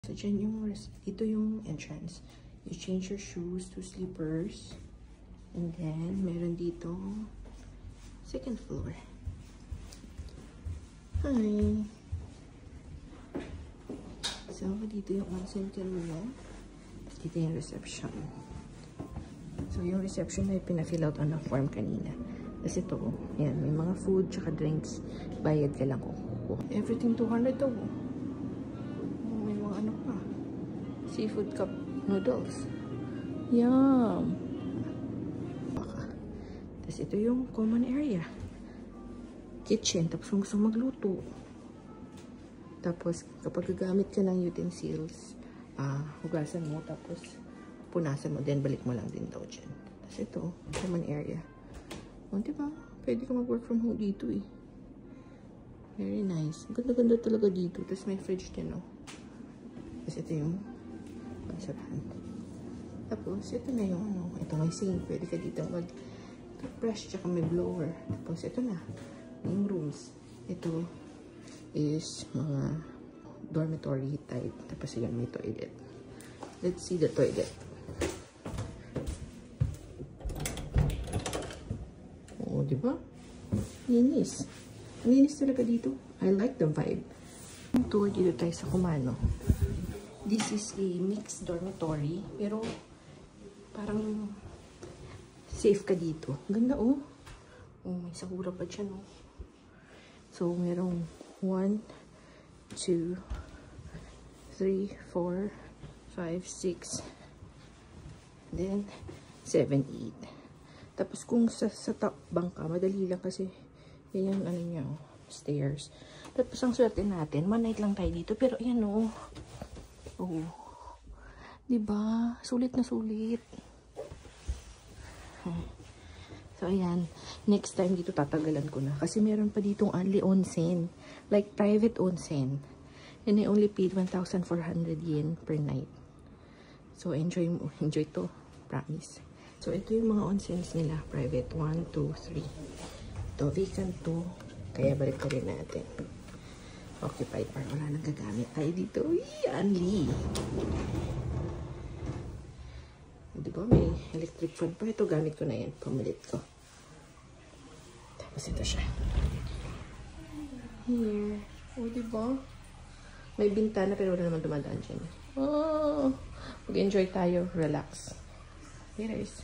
So, dyan yung, ito yung entrance. You change your shoes to slippers. And then, meron dito, second floor. Hi! So, dito yung onsen kanina. Dito yung reception. So, yung reception ay pina-fill out on a form kanina. Tapos ito, yan, may mga food tsaka drinks. Bayad ka lang kukuha. Everything 200 daw. May mga ano pa. Seafood cup noodles. Yum! Tapos ito yung common area. Kitchen. Tapos kung gusto magluto. Tapos kapag gagamit ka ng utensils, hugasan mo. Tapos punasan mo. Then balik mo lang din daw dyan. Tapos ito, common area. O, diba? Pwede ka mag-work from home dito eh. Very nice. Ganda-ganda talaga dito. Tapos may fridge din, no? Tapos ito yung pansarahan. Tapos, ito na yung ano. Ito may sink. Pwede ka dito mag-brush tsaka may blower. Tapos, ito na. Yung rooms. Ito is mga dormitory type. Tapos, yun, may toilet. Let's see the toilet. Oo, diba? Linis. Linis talaga dito. I like the vibe. Tour dito tayo sa Kumano. This is a mixed dormitory. Pero, parang safe ka dito. Ganda, oh. Oh, may sakura pa dyan, oh. So, merong 1, 2, 3, 4, 5, 6, then 7, 8. Tapos, kung sa top bangka, madali lang kasi yan yung ano niya, oh, stairs. Tapos, ang swerte natin, one night lang tayo dito. Pero, ayan, oh. Oh. Diba? Sulit na sulit. So, ayan. Next time dito tatagalan ko na. Kasi meron pa ditong only onsen. Like, private onsen. And I only paid 1,400 yen per night. So, enjoy to. Promise. So, ito yung mga onsens nila. Private. 1, 2, 3. Ito, vacant to. Kaya balik ka rin natin. Occupied par. Wala nang gagamit tayo dito. Only. Diba? May electric fan pa. Ito, gamit ko na yan. Pamalit ko. Tapos ito siya. Here. O, diba? May bintana pero wala naman dumadaan dyan. Oh! Mag-enjoy tayo. Relax. Here is.